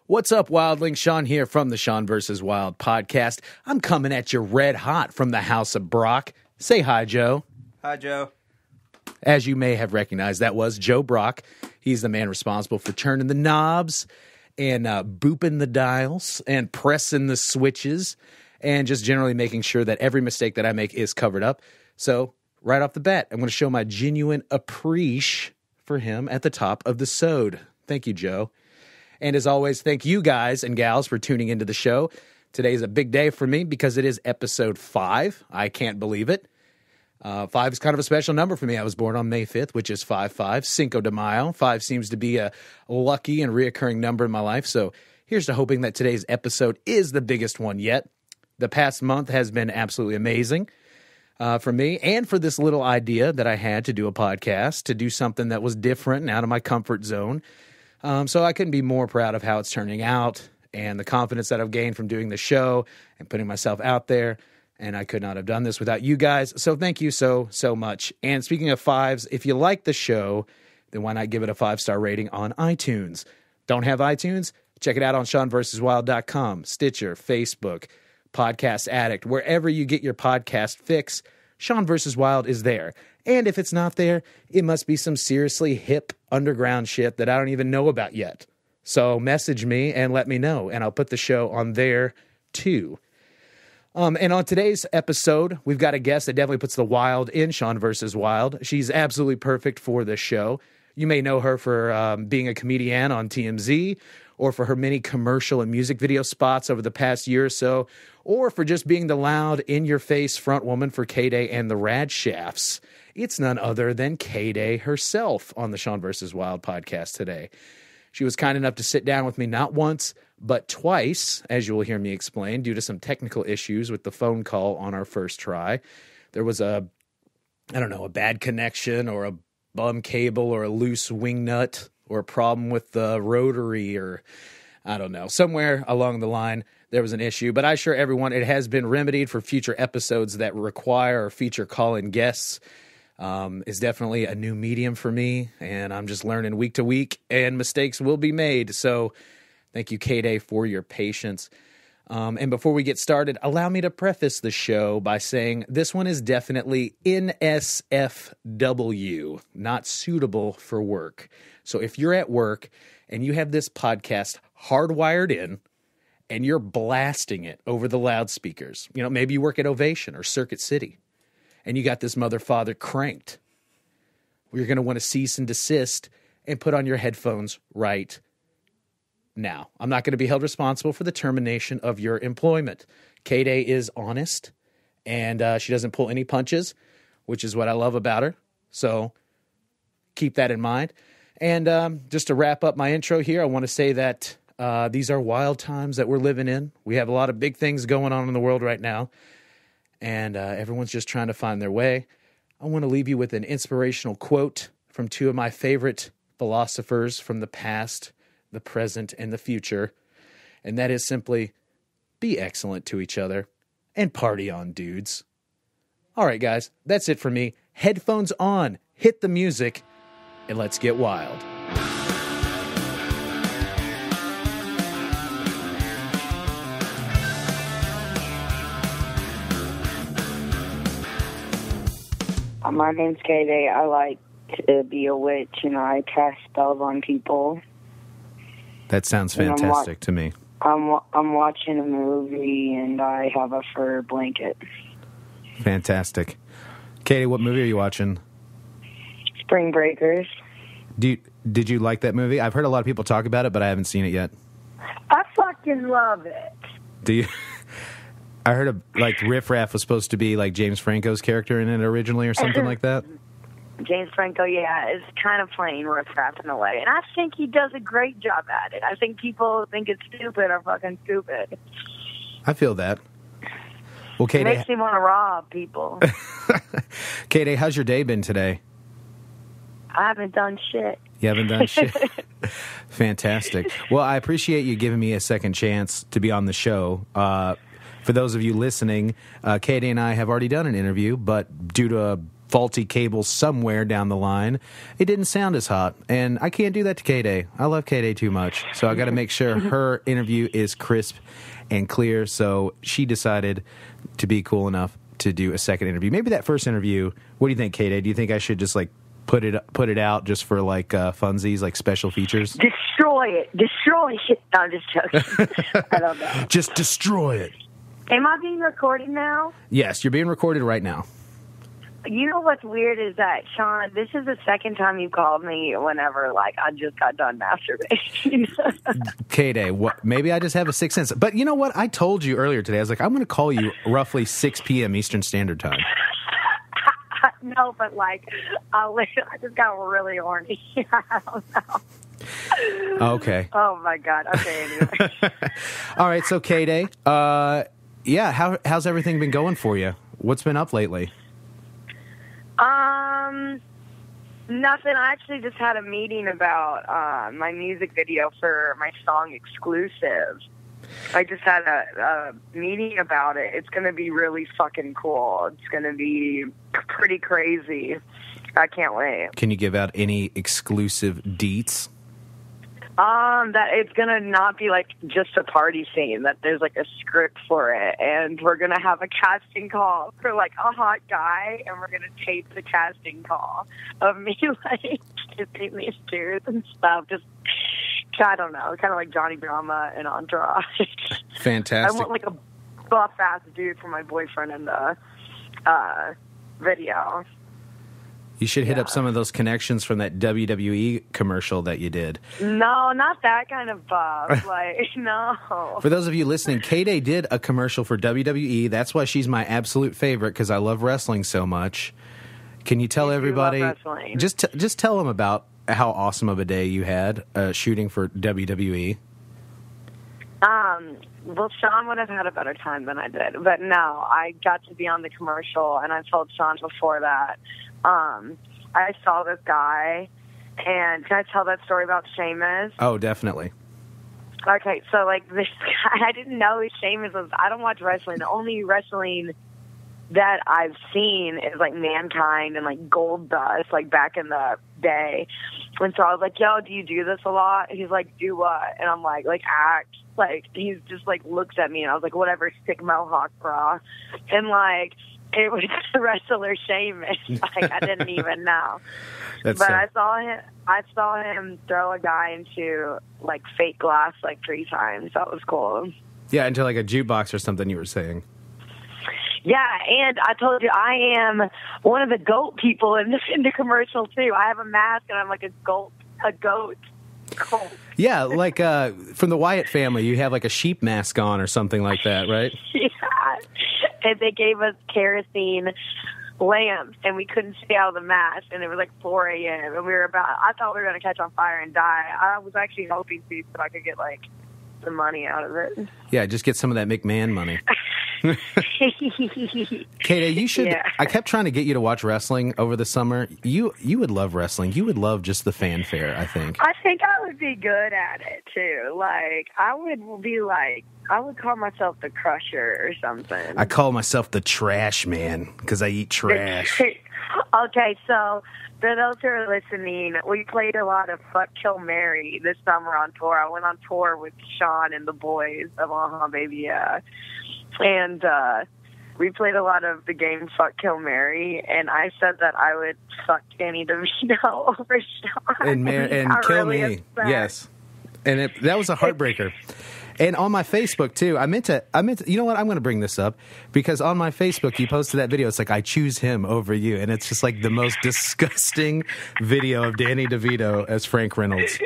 What's up, Wildlings? Sean here from the Sean vs. Wild podcast. I'm coming at you red hot from the House of Brock. Say hi, Joe. Hi, Joe. As you may have recognized, that was Joe Brock. He's the man responsible for turning the knobs and booping the dials and pressing the switches and just generally making sure that every mistake that I make is covered up. So right off the bat, I'm going to show my genuine appreciation for him at the top of the sode. Thank you, Joe. And as always, thank you guys and gals for tuning into the show. Today is a big day for me because it is episode 5. I can't believe it. 5 is kind of a special number for me. I was born on May 5th, which is 5-5, Cinco de Mayo. 5 seems to be a lucky and reoccurring number in my life. So here's to hoping that today's episode is the biggest one yet. The past month has been absolutely amazing for me and for this little idea that I had to do a podcast, to do something that was different and out of my comfort zone. So I couldn't be more proud of how it's turning out and the confidence that I've gained from doing the show and putting myself out there. And I could not have done this without you guys. So thank you so much. And speaking of 5s, if you like the show, then why not give it a 5-star rating on iTunes? Don't have iTunes? Check it out on SeanVersusWild.com, Stitcher, Facebook, Podcast Addict, wherever you get your podcast fix. Sean vs. Wild is there. And if it's not there, it must be some seriously hip underground shit that I don't even know about yet. So message me and let me know, and I'll put the show on there too. And on today's episode, we've got a guest that definitely puts the wild in Sean vs. Wild. She's absolutely perfect for this show. You may know her for being a comedian on TMZ, or for her many commercial and music video spots over the past year or so, or for just being the loud, in-your-face front woman for K-Day and the Rad Shafts. It's none other than K-Day herself on the Sean vs. Wild podcast today. She was kind enough to sit down with me not once, but twice, as you will hear me explain, due to some technical issues with the phone call on our first try. There was a bad connection or a bum cable or a loose wing nut or a problem with the rotary or, I don't know, somewhere along the line there was an issue. But I assure everyone it has been remedied for future episodes that require or feature call-in guests. Is definitely a new medium for me, and I'm just learning week to week, and mistakes will be made. So thank you, K-Day, for your patience. And before we get started, allow me to preface the show by saying this one is definitely NSFW, not suitable for work. So if you're at work and you have this podcast hardwired in and you're blasting it over the loudspeakers, maybe you work at Ovation or Circuit City, and you got this motherfather cranked, well, you're going to want to cease and desist and put on your headphones right now. I'm not going to be held responsible for the termination of your employment. K-Day is honest, and she doesn't pull any punches, which is what I love about her. So keep that in mind. And just to wrap up my intro here, I want to say that these are wild times that we're living in. We have a lot of big things going on in the world right now, and everyone's just trying to find their way. I want to leave you with an inspirational quote from 2 of my favorite philosophers from the past, the present, and the future. And that is simply, be excellent to each other and party on, dudes. All right, guys, that's it for me. Headphones on, hit the music, and let's get wild. My name's K-Day. I like to be a witch, and I cast spells on people. That sounds fantastic to me. I'm watching a movie, and I have a fur blanket. Fantastic. Katie, what movie are you watching? Spring Breakers. Did you like that movie? I've heard a lot of people talk about it, but I haven't seen it yet. I fucking love it. Do you? I heard Riff Raff was supposed to be like James Franco's character in it originally or something like that. James Franco, yeah, is kind of playing Riff Raff in a way. And I think he does a great job at it. I think people think it's stupid or fucking stupid. I feel that. Well, Katie, it makes me want to rob people. Katie, how's your day been today? I haven't done shit. You haven't done shit? Fantastic. Well, I appreciate you giving me a second chance to be on the show. For those of you listening, Katie and I have already done an interview, but due to faulty cable somewhere down the line, it didn't sound as hot. And I can't do that to K-Day. I love K-Day too much. So I got to make sure her interview is crisp and clear. So she decided to be cool enough to do a second interview. Maybe that first interview, what do you think, K-Day? Do you think I should just like put it out just for like funsies, like special features? Destroy it. No, I'm just joking. I don't know. Just destroy it. Am I being recorded now? Yes, you're being recorded right now. You know what's weird is that, Sean, this is the second time you called me whenever, like, I just got done masturbating. K-Day, maybe I just have a sixth sense. But you know what? I told you earlier today, I was like, I'm going to call you roughly 6 p.m. Eastern Standard Time. No, but, like, I just got really horny. I don't know. Okay. Oh, my God. Okay, anyway. All right, so K-Day, how's everything been going for you? What's been up lately? Nothing. I actually just had a meeting about my music video for my song Exclusive. I just had a meeting about it. It's going to be really fucking cool. It's going to be pretty crazy. I can't wait. Can you give out any exclusive deets? That it's gonna not be like just a party scene, that there's like a script for it, and we're gonna have a casting call for like a hot guy, and we're gonna tape the casting call of me like kissing these dudes and stuff. Just, I don't know, kind of like Johnny Drama and Entourage. Fantastic. I want like a buff ass dude for my boyfriend in the video. You should hit up some of those connections from that WWE commercial that you did. No, not that kind of buff. Like, no. For those of you listening, K-Day did a commercial for WWE. That's why she's my absolute favorite, because I love wrestling so much. Can you tell everybody? Love wrestling. Just tell them about how awesome of a day you had shooting for WWE. Well, Sean would have had a better time than I did. But no, I got to be on the commercial, and I told Sean before that. I saw this guy, and can I tell that story about Sheamus? Oh, definitely. Okay, so, like, this guy, I didn't know who Sheamus was. I don't watch wrestling. The only wrestling that I've seen is, like, Mankind and, like, Gold Dust, like, back in the day. And so I was like, yo, do you do this a lot? And he's like, do what? And I'm like, act. Like, he's just, like, looks at me, and I was like, whatever, stick mohawk, bra. And, like, it was the wrestler Sheamus. Like, I didn't even know. I saw him throw a guy into, like, fake glass, like, 3 times. That was cool. Yeah, into, like, a jukebox or something, you were saying. Yeah, and I told you I am one of the goat people in the commercial, too. I have a mask, and I'm like a goat. Cool. Yeah, like from the Wyatt family, you have like a sheep mask on or something like that, right? Yeah. And they gave us kerosene lamps, and we couldn't stay out of the mask, and it was like 4 a.m. And I thought we were going to catch on fire and die. I was actually hoping to, so I could get like some money out of it. Yeah, just get some of that McMahon money. K-Day, you should. Yeah. I kept trying to get you to watch wrestling over the summer. You would love wrestling. You would love just the fanfare, I think. I think I would be good at it too. Like, I would call myself the Crusher or something. I call myself the Trash Man because I eat trash. Okay, so for those who are listening, we played a lot of Fuck, Kill, Marry this summer on tour. I went on tour with Sean and the boys of Baby, yeah. And we played a lot of the game Fuck, Kill, Marry, and I said that I would fuck Danny DeVito over Sean. And kill really me, upset. Yes. And that was a heartbreaker. And on my Facebook, too, I meant to, you know what, I'm going to bring this up, because on my Facebook, you posted that video, it's like, I choose him over you, and it's just like the most disgusting video of Danny DeVito as Frank Reynolds.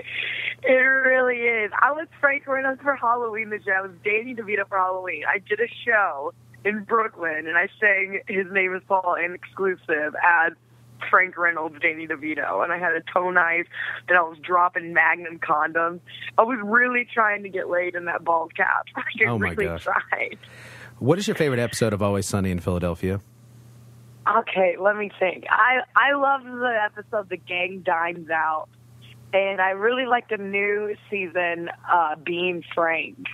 It really is. I was Frank Reynolds for Halloween this year. I was Danny DeVito for Halloween. I did a show in Brooklyn, and I sang His Name is Paul in Exclusive as Frank Reynolds, Danny DeVito, and I had a toe knife, and I was dropping Magnum condoms. I was really trying to get laid in that bald cap. I really tried. What is your favorite episode of Always Sunny in Philadelphia? Okay, let me think. I love the episode The Gang Dines Out, and I really like the new season, Being Frank,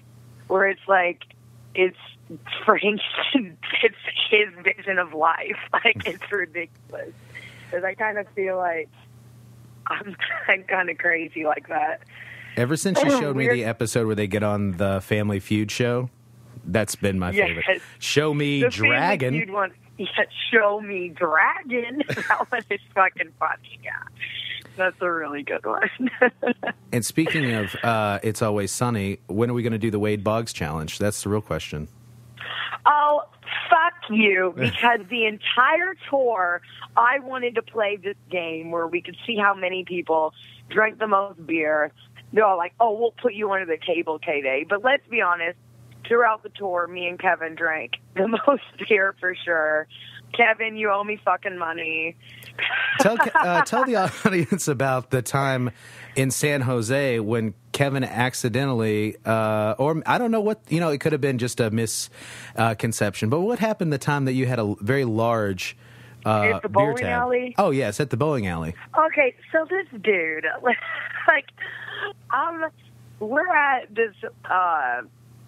where it's like it's Frank's, it's his vision of life. Like, it's ridiculous. Because I kind of feel like I'm kind of crazy like that. Ever since you showed me the episode where they get on the Family Feud show, that's been my favorite. Show Me the Dragon. Family Feud one, Show Me Dragon. That one is fucking funny, yeah. That's a really good one. And speaking of It's Always Sunny, when are we going to do the Wade Boggs challenge? That's the real question. Oh, fuck you. Because the entire tour, I wanted to play this game where we could see how many people drank the most beer. They're all like, oh, we'll put you under the table, K-Day. But let's be honest, throughout the tour, me and Kevin drank the most beer for sure. Kevin, you owe me fucking money. Tell the audience about the time in San Jose when Kevin accidentally, or I don't know what, it could have been just a misconception, but what happened the time that you had a very large at the beer bowling tab? alley? Oh, yes, at the bowling alley. Okay, so this dude, we're at this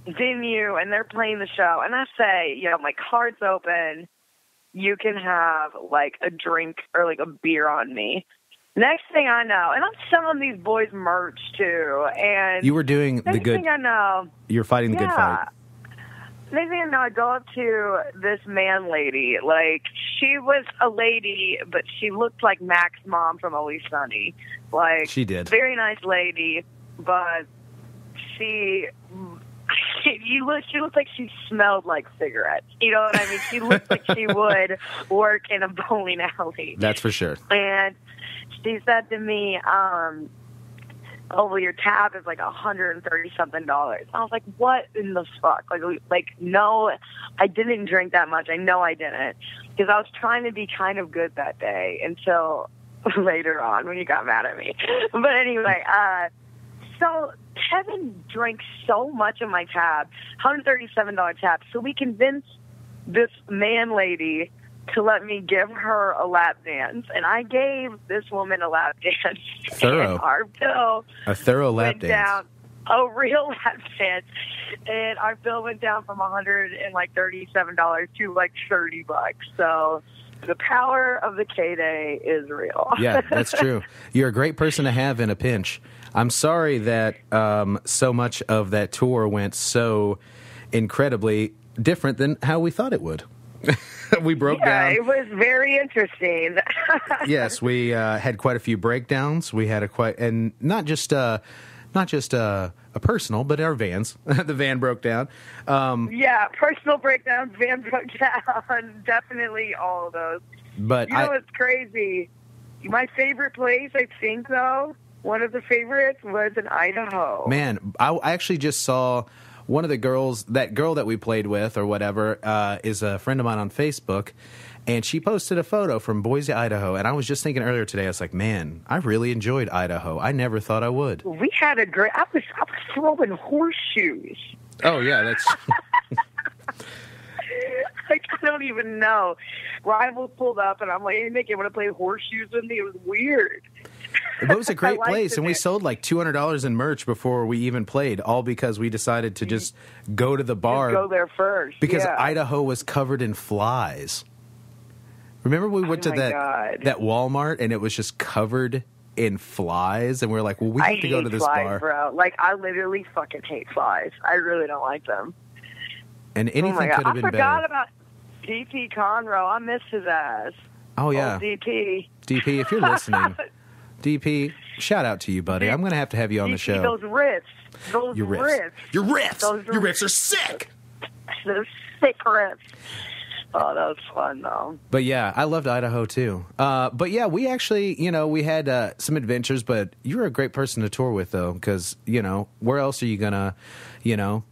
venue, and they're playing the show, and I say, my card's open. You can have, a drink or, a beer on me. Next thing I know, and I'm selling these boys merch, too, and... You were doing the good... Next thing I know... You were fighting the good fight. Next thing I know, I go up to this man lady. She was a lady, but she looked like Mac's mom from Always Sunny. She did. Very nice lady, but she looked like she smelled like cigarettes. You know what I mean? She looked like she would work in a bowling alley. That's for sure. And she said to me, well, your tab is $130-something. I was like, what in the fuck? No, I didn't drink that much. I know I didn't. Because I was trying to be kind of good that day until later on when you got mad at me. But anyway, so Kevin drank so much of my tab, $137 tab. So we convinced this man lady to let me give her a lap dance. And I gave this woman a lap dance. Thorough. And our bill a thorough lap went dance. Down, a real lap dance. And our bill went down from $137 to $30. So the power of the K-Day is real. Yeah, that's true. You're a great person to have in a pinch. I'm sorry that so much of that tour went so incredibly different than how we thought it would. We broke down. It was very interesting. Yes, we had quite a few breakdowns. We had and not just a personal, but our vans. The van broke down. Personal breakdowns, van broke down. Definitely all of those. But what's crazy? My favorite place, I think, though, one of the favorites was in Idaho. Man, I actually just saw one of the girls, that girl that we played with or whatever, is a friend of mine on Facebook, and she posted a photo from Boise, Idaho, and I was just thinking earlier today, I was like, man, I really enjoyed Idaho. I never thought I would. We had a great... I was throwing horseshoes. Oh, yeah, that's... I don't even know. Rivals pulled up, and I'm like, hey, Nick, you want to play horseshoes with me? It was weird. It was a great place, and we sold $200 in merch before we even played, all because we decided to just go to the bar. Just go there first. Because Idaho was covered in flies. Remember we went to that Walmart, and it was just covered in flies, and we were like, well, we have to go to this bar. Bro. I literally fucking hate flies. I really don't like them. And anything could have been better. I forgot about DP Conroe. I missed his ass. Oh, yeah. DP. DP, if you're listening, DP, shout out to you, buddy. I'm going to have you on the show. Those riffs. Your riffs are sick. Those sick riffs. Oh, that was fun, though. But, yeah, I loved Idaho, too. But, yeah, we actually, we had some adventures, but you were a great person to tour with, though, because, where else are you going to,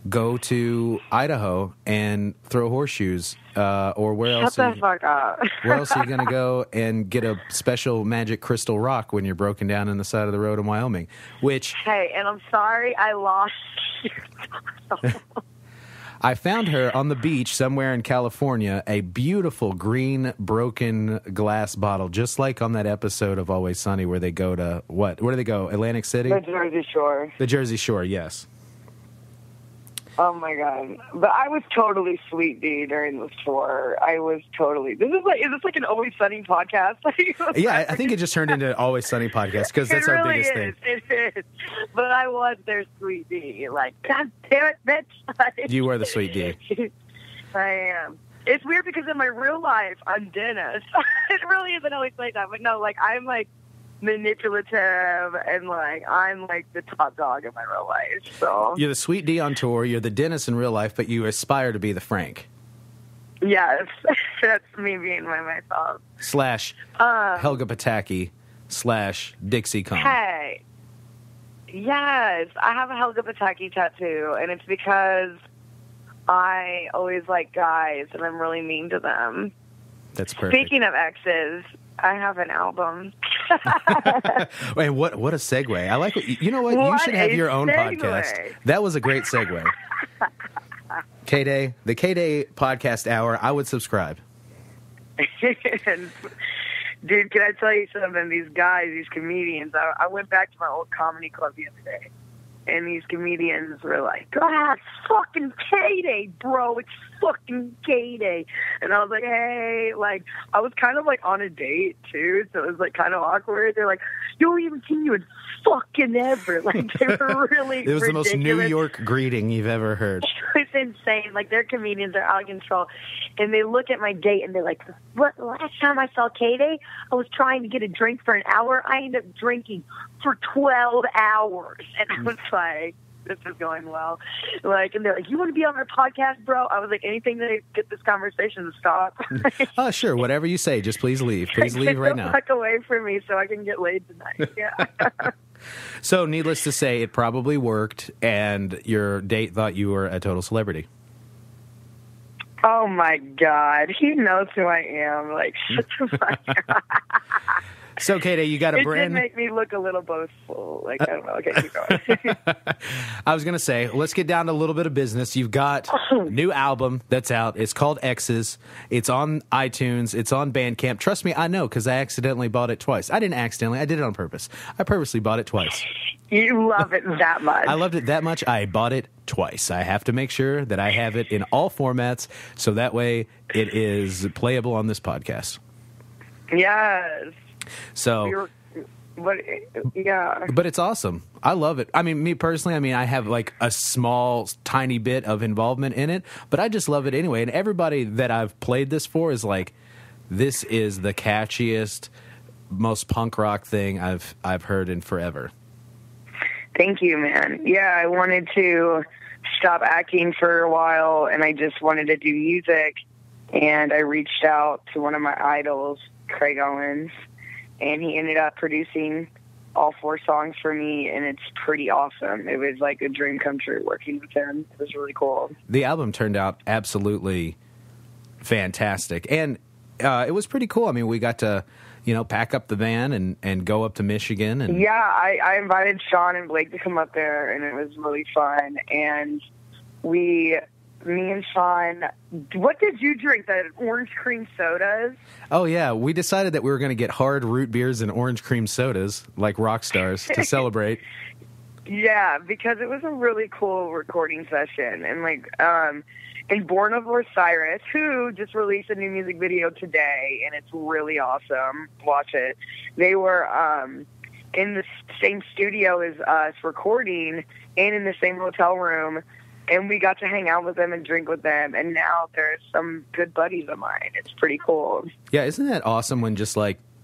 go to Idaho and throw horseshoes, or where else? Shut the fuck up. Where else are you going to go and get a special magic crystal rock when you're broken down in the side of the road in Wyoming? Hey, and I'm sorry I lost you. I found her on the beach somewhere in California, a beautiful green broken glass bottle, just like on that episode of Always Sunny where they go to what? Where do they go? Atlantic City? The Jersey Shore. The Jersey Shore, yes. Oh my god! But I was totally Sweet D during this tour. I was totally. Is this like an Always Sunny podcast? Yeah, I think it just turned into Always Sunny podcast because that's our biggest thing. It is. But I was their Sweet D. Like, God damn it, bitch! You were the Sweet D. I am. It's weird because in my real life, I'm Dennis. It really isn't always like that. But no, like I'm like manipulative and like I'm like the top dog in my real life. So you're the Sweet D on tour, you're the Dennis in real life, but you aspire to be the Frank. Yes, that's me being by myself. / Helga Pataki / Dixie Kong. Hey, yes, I have a Helga Pataki tattoo, and it's because I always like guys, and I'm really mean to them. That's perfect. Speaking of exes, I have an album. Wait, what a segue. I like it. You know what? You should have your own podcast. That was a great segue. K-Day, the K-Day podcast hour, I would subscribe. Dude, can I tell you something? These guys, these comedians, I went back to my old comedy club the other day, and these comedians were like, "God, it's fucking K-Day, bro. It's fucking K-Day." And I was like, hey, like, I was kind of like on a date too, so it was like kind of awkward. They're like, "You don't even see you in fucking ever." Like, they were really It was ridiculous. the most New York greeting you've ever heard. It's insane. Like, their comedians are out of control. And they look at my date and they're like, "What? Last time I saw K-Day, I was trying to get a drink for an hour. I ended up drinking for 12 hours. And I was like, this is going well. Like, and they're like, "You want to be on our podcast, bro?" I was like, anything to get this conversation to stop. Oh, sure. Whatever you say. Just please leave. Please leave right now. Get the fuck away from me so I can get laid tonight. Yeah. So, needless to say, it probably worked, and your date thought you were a total celebrity. Oh, my God. He knows who I am. Like, shut the fuck up. So, K-Day, you got a brand... It did make me look a little boastful. Like, I don't know. Okay, keep going. I was going to say, let's get down to a little bit of business. You've got a new album that's out. It's called EXES. It's on iTunes. It's on Bandcamp. Trust me, I know, because I accidentally bought it twice. I didn't accidentally. I did it on purpose. I purposely bought it twice. You love it that much. I loved it that much. I bought it twice. I have to make sure that I have it in all formats, so that way it is playable on this podcast. Yes. So, yeah. But it's awesome. I love it. I mean, me personally, I mean, I have like a small, tiny bit of involvement in it, but I just love it anyway. And everybody that I've played this for is like, this is the catchiest, most punk rock thing I've heard in forever. Thank you, man. Yeah, I wanted to stop acting for a while, and I just wanted to do music. And I reached out to one of my idols, Craig Owens, and he ended up producing all 4 songs for me, and it's pretty awesome. It was like a dream come true working with him. It was really cool. The album turned out absolutely fantastic, and it was pretty cool. I mean, we got to, pack up the van and go up to Michigan. And yeah, I invited Sean and Blake to come up there, and it was really fun. And me and Sean, what did you drink? The orange cream sodas? Oh, yeah. We decided that we were going to get hard root beers and orange cream sodas, like rock stars, to celebrate. Yeah, because it was a really cool recording session. And, and Born of Osiris, who just released a new music video today, and it's really awesome. Watch it. They were in the same studio as us recording and in the same hotel room. And we got to hang out with them and drink with them. And now they're some good buddies of mine. It's pretty cool. Yeah, isn't that awesome when just,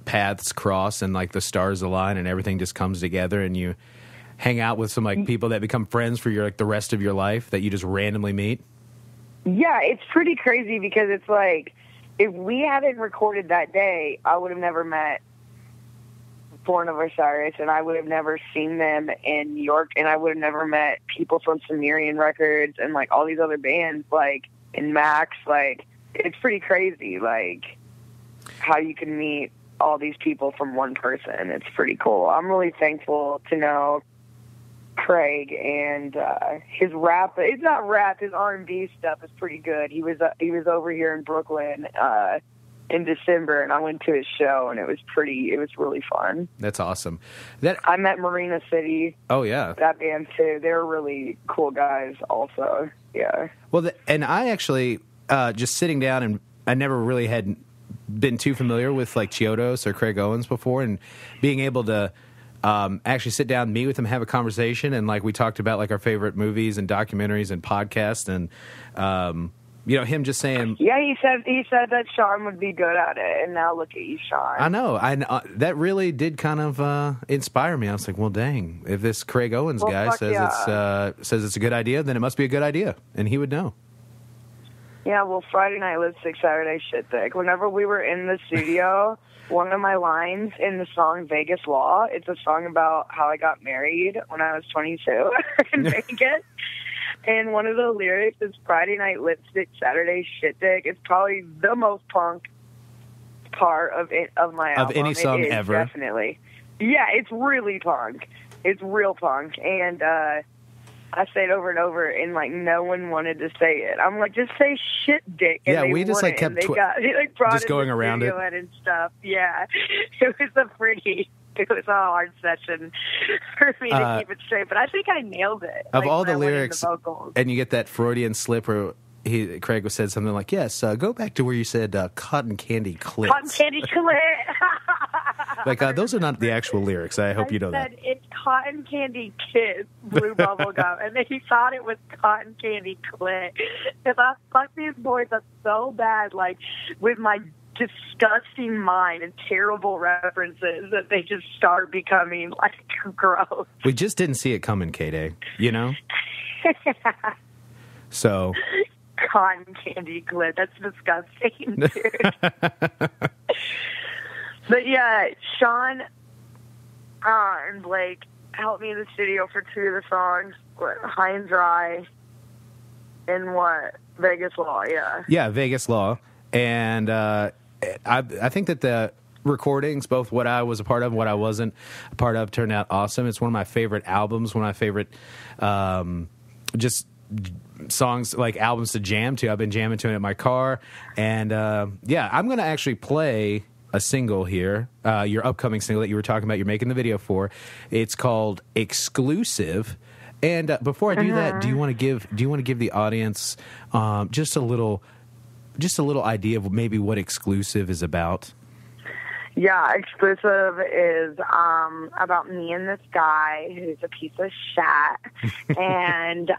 paths cross and, the stars align and everything just comes together and you hang out with some, people that become friends for the rest of your life that you just randomly meet? Yeah, it's pretty crazy because it's if we hadn't recorded that day, I would have never met Born of Osiris, and I would have never seen them in New York, and I would have never met people from Sumerian Records and all these other bands in Max. It's pretty crazy how you can meet all these people from one person. It's pretty cool. I'm really thankful to know Craig, and his rap, it's not rap, his R&B stuff is pretty good. He was over here in Brooklyn in December, and I went to his show, and it was really fun. That's awesome. I met Marina City. Oh, yeah. That band, too. They were really cool guys also. Yeah. Well, and I actually, just sitting down, and I never really had been too familiar with, like, Chiodos or Craig Owens before, and being able to actually sit down, meet with him, have a conversation, and, like, we talked about, like, our favorite movies and documentaries and podcasts, and you know, him just saying... Yeah, he said that Sean would be good at it, and now look at you, Sean. I know. That really did kind of inspire me. I was like, well, dang, if this Craig Owens guy says it's a good idea, then it must be a good idea, and he would know. Yeah, well, Friday Night Lipstick, Saturday Shit Dick. Whenever we were in the studio, one of my lines in the song Vegas Law, it's a song about how I got married when I was 22 in Vegas. And one of the lyrics is Friday Night Lipstick, Saturday Shit Dick. It's probably the most punk part of my album. Of any song ever. Definitely. Yeah, it's really punk. It's real punk. And I say it over and over, and, like, no one wanted to say it. I'm like, just say shit dick. And yeah, we just, like, kept just going around it. And stuff. Yeah. It was a hard session for me to keep it straight, but I think I nailed it. Of all the lyrics, and you get that Freudian slip where Craig said something like, yes, go back to where you said cotton candy clits. Cotton candy clit. Like, those are not the actual lyrics. I hope you know that. It's cotton candy kiss, blue bubble gum, and then he thought it was cotton candy clit. Because I fuck these boys up so bad, like, with my disgusting mind and terrible references that they just start becoming, like, gross. We just didn't see it coming, K-Day, you know? So... Cotton candy clit. That's disgusting, dude. But, yeah, Sean and Blake helped me in the studio for 2 of the songs, High and Dry and Vegas Law, yeah. Yeah, Vegas Law. And I think that the recordings, both what I was a part of and what I wasn't a part of, turned out awesome. It's one of my favorite albums, one of my favorite just songs, like albums to jam to. I've been jamming to it in my car. And yeah, I'm going to actually play a single here, your upcoming single that you were talking about, you're making the video for. It's called Exclusive. And before I do that, do you want to give the audience just a little idea of maybe what Exclusive is about? Yeah, Exclusive is about me and this guy who's a piece of shit. And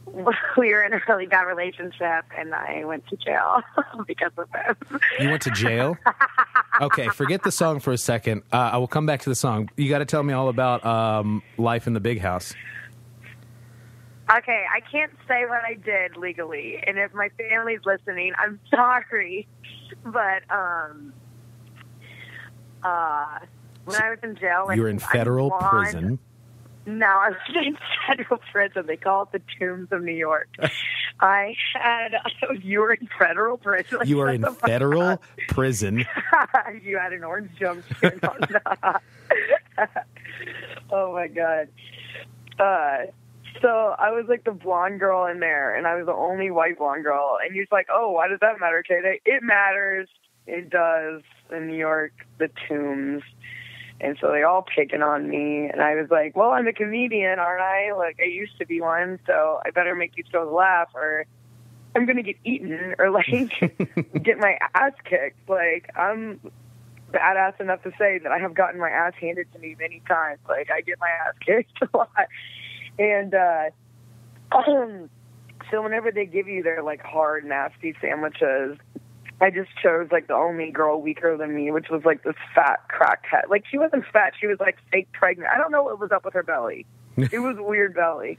we were in a really bad relationship, and I went to jail because of him. You went to jail? Okay, forget the song for a second. I will come back to the song. You got to tell me all about life in the big house. Okay, I can't say what I did legally, and if my family's listening, I'm sorry. But when I was in jail... You were in federal prison? No, I was in federal prison. They call it the Tombs of New York. You were in federal prison? You were in federal prison? You had an orange jumpsuit on. Oh, my God. So I was, like, the blonde girl in there, and I was the only white blonde girl. And he's like, oh, why does that matter, Katie? It matters. It does. In New York, the Tombs. And so they all picking on me. And I was like, well, I'm a comedian, aren't I? Like, I used to be one, so I better make these girls laugh, or I'm going to get eaten, or, like, get my ass kicked. Like, I'm badass enough to say that I have gotten my ass handed to me many times. Like, I get my ass kicked a lot. And so whenever they give you their, like, hard, nasty sandwiches, I just chose, like, the only girl weaker than me, which was, like, this fat crackhead. Like, she wasn't fat. She was, like, fake pregnant. I don't know what was up with her belly. It was a weird belly.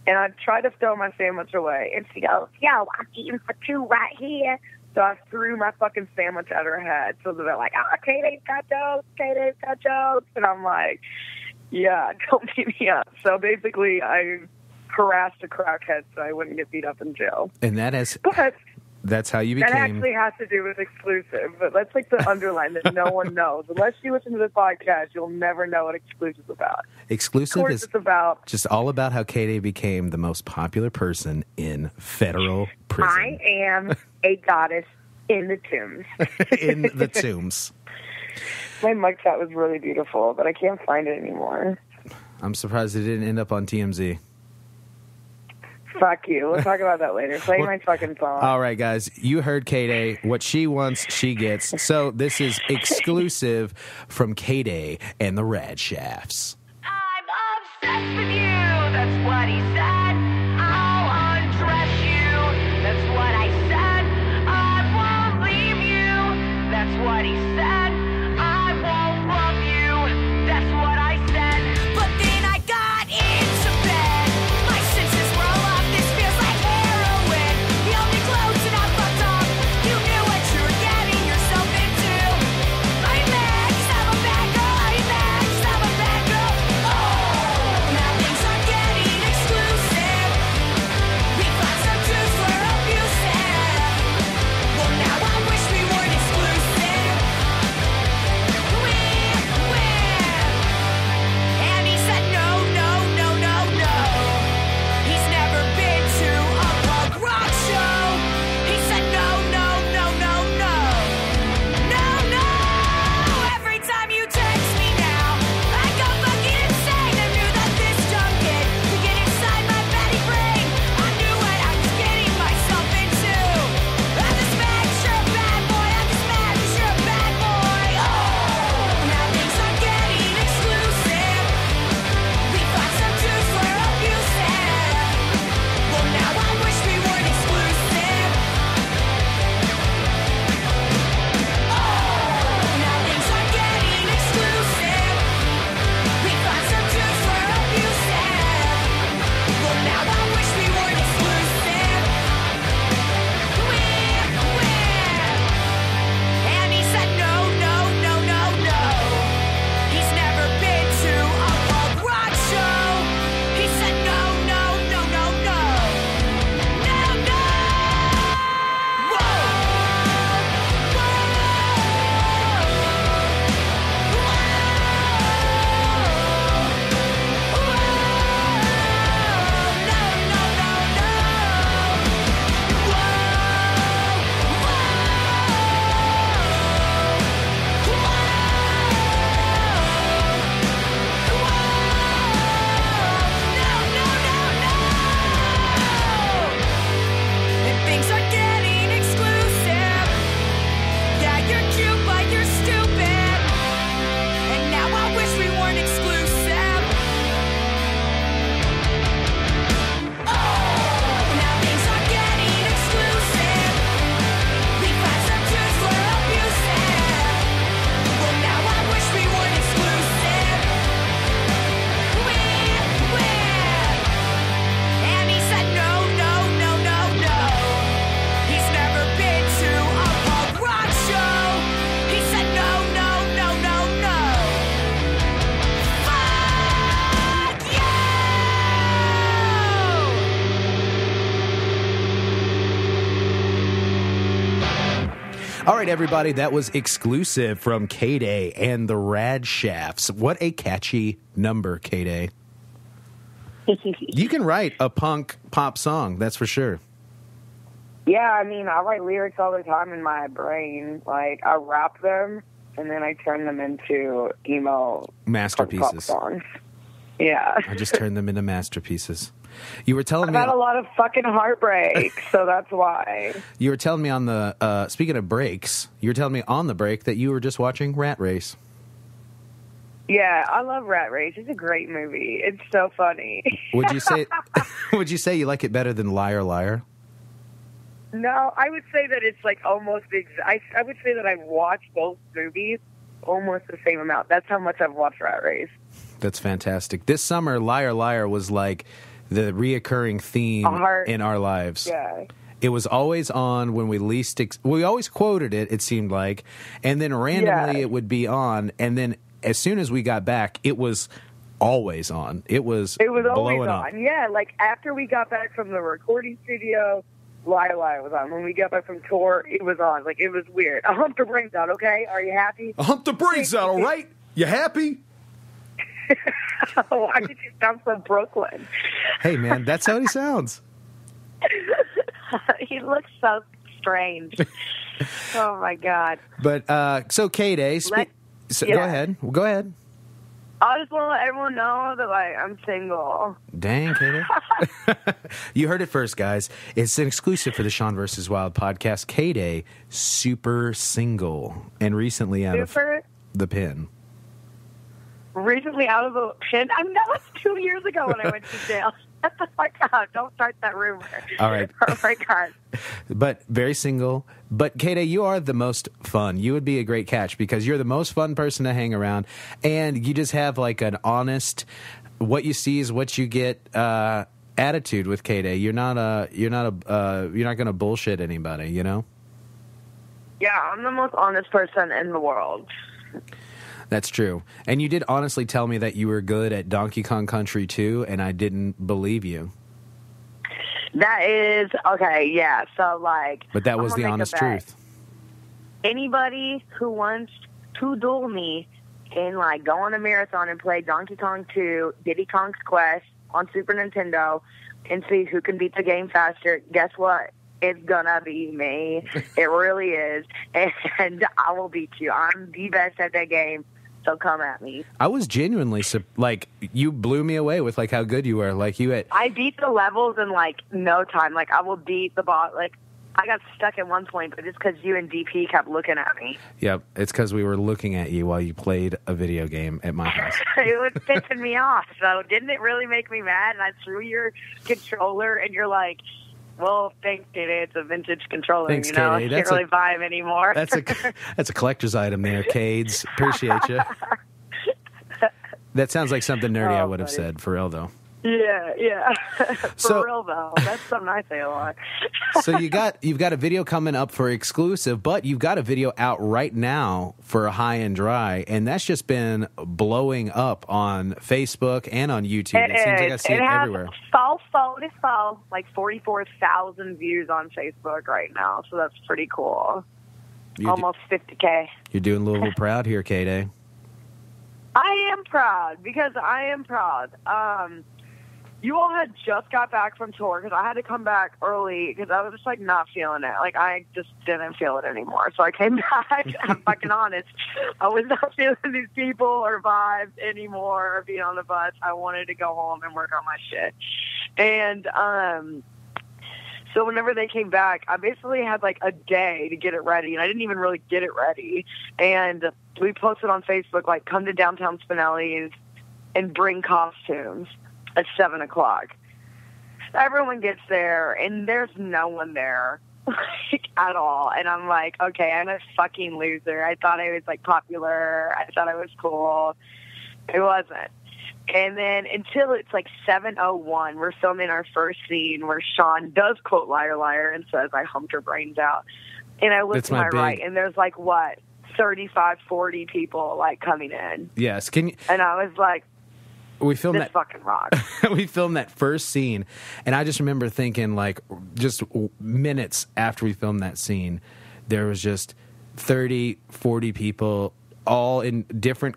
And I tried to throw my sandwich away. And she goes, yo, I'm eating for 2 right here. So I threw my fucking sandwich at her head. So they're like, oh, Katie's got jokes. Katie's got jokes. And I'm like... yeah, don't beat me up. So basically, I harassed a crackhead so I wouldn't get beat up in jail. And that's how you became... That actually has to do with Exclusive, but that's like the underline that no one knows. Unless you listen to this podcast, you'll never know what Exclusive is about. Exclusive is about just all about how Katie became the most popular person in federal prison. I am a goddess In the tombs. In the tombs. My mugshot was really beautiful, but I can't find it anymore. I'm surprised it didn't end up on TMZ. Fuck you. We'll talk about that later. Play my fucking song. All right, guys. You heard K-Day. What she wants, she gets. So this is exclusive from K-Day and the Rad Shafts. I'm obsessed with you. That's what he said. I'll undress you. That's what I said. I won't leave you. That's what he said. I won't love you. That's what I said. But then I got into bed. My senses were all off. This feels like heroin. The only clothes that I fucked off. You knew what you were getting yourself into. I'm mad 'cause I'm a bad girl. I'm mad 'cause I'm a bad girl. Oh, now things are getting exclusive. We thought some truths were abusive. Well, now I wish we weren't exclusive. And he said no, no, no, no, no. He's never been to a punk rock show. He said no, no, no, no, no. No, no. Every time you text me now, I go fucking insane. I knew that this junket could get inside my fatty brain. I knew what I was getting myself into. I'm just mad 'cause you're a bad boy. I'm just mad 'cause you're a bad boy. Oh, now things are getting exclusive. We thought some truths were abusive. Well, now I wish we weren't exclusive. Oh, now things are getting exclusive. We thought some truths were abusive. Well, now I wish we weren't exclusive. And he said no, no, no, no, no. He's never been to a punk rock show. He said no, no, no, no, no. No, no. Whoa. Things are getting exclusive. Yeah, you're cute, but you're stupid. And now I wish we weren't exclusive. Oh, now things are getting exclusive. We thought some truths were abusive. Well, now I wish we weren't exclusive. And he said no, no, no, no, no. He's never been to a punk rock show. He said no, no, no, no, no. Fuck you! All right, everybody, that was exclusive from K-Day and the Rad Shafts. What a catchy number, K-Day. You can write a punk pop song, that's for sure. Yeah, I mean, I write lyrics all the time in my brain. Like, I rap them, and then I turn them into emo Masterpieces. pop songs. Yeah. I just turned them into masterpieces. You were telling I've me had a lot of fucking heartbreak, so that's why. you were telling me on the speaking of breaks, you were telling me on the break that you were just watching Rat Race. Yeah, I love Rat Race. It's a great movie. It's so funny. Would you say you like it better than Liar Liar? No, I would say that it's like almost I would say that I've watched both movies almost the same amount. That's how much I've watched Rat Race. That's fantastic. This summer, Liar Liar was like the reoccurring theme in our lives. Yeah. It was always on when we least we always quoted it, it seemed like, and then randomly it would be on, and then as soon as we got back, it was always on. It was always on. up. Yeah, like after we got back from the recording studio, Liar Liar was on. When we got back from tour, it was on. Like, it was weird. I humped your brains out, okay? Are you happy? I humped the brains out, all right? You happy? Why did you sound from Brooklyn? Hey, man, that's how he sounds. He looks so strange. Oh my God. But so K-Day, Yeah. go ahead. Go ahead. I just want to let everyone know that like I'm single. Dang, K-Day. You heard it first, guys. It's an exclusive for the Sean vs. Wild podcast. K-Day, super single, and recently out of the pen. Recently out of the pen. I mean, that was 2 years ago when I went to jail. Oh my God, don't start that rumor. All right. Oh my God. But very single. But K-Day, you are the most fun. You would be a great catch because you're the most fun person to hang around, and you just have like an honest, what you see is what you get attitude with K-Day. You're not going to bullshit anybody, you know? Yeah, I'm the most honest person in the world. That's true. And you did honestly tell me that you were good at Donkey Kong Country 2, and I didn't believe you. That is, okay, yeah. So, like... But that was the honest truth. Anybody who wants to duel me can, like, go on a marathon and play Donkey Kong 2, Diddy Kong's Quest on Super Nintendo and see who can beat the game faster. Guess what? It's gonna be me. It really is. And I will beat you. I'm the best at that game. So come at me. I was genuinely, like, you blew me away with, like, how good you were. Like, I beat the levels in, like, no time. Like, I will beat the boss. Like, I got stuck at one point, but it's because you and DP kept looking at me. Yep, it's because we were looking at you while you played a video game at my house. It was pissing me off. So didn't it really make me mad? And I threw your controller, and you're like... Well, thanks, Katie. It's a vintage controller. Thanks, you know, Katie. I can't really buy them anymore. That's a collector's item there, Cades. Appreciate you. That sounds like something nerdy I would have said, for real, though. Yeah. For real, though. That's something I say a lot. So you've got a video coming up for exclusive, but you've got a video out right now for High and Dry, and that's just been blowing up on Facebook and on YouTube. It seems like I see it everywhere. It's like 44,000 views on Facebook right now, so that's pretty cool. Almost 50K. You're doing Louisville proud here, K-Day. I am proud because I am proud. You all had just got back from tour because I had to come back early because I was just like not feeling it. Like I just didn't feel it anymore. So I came back. I'm fucking honest. I was not feeling these people or vibes anymore or being on the bus. I wanted to go home and work on my shit. And so whenever they came back, I basically had like a day to get it ready, and I didn't even really get it ready. And we posted on Facebook like, come to downtown Spinelli's and bring costumes at 7 o'clock. Everyone gets there, and there's no one there like, at all. And I'm like, okay, I'm a fucking loser. I thought I was like popular. I thought I was cool. It wasn't. And then until it's like 7:01, we're filming our first scene where Sean does quote "liar, liar" and says, "I humped her brains out." And I look to my right, and there's like, what, 35, 40 people like coming in. Yes. And I was like, we filmed that fucking rock. We filmed that first scene, and I just remember thinking, like, just minutes after we filmed that scene, there was just 30, 40 people, all in different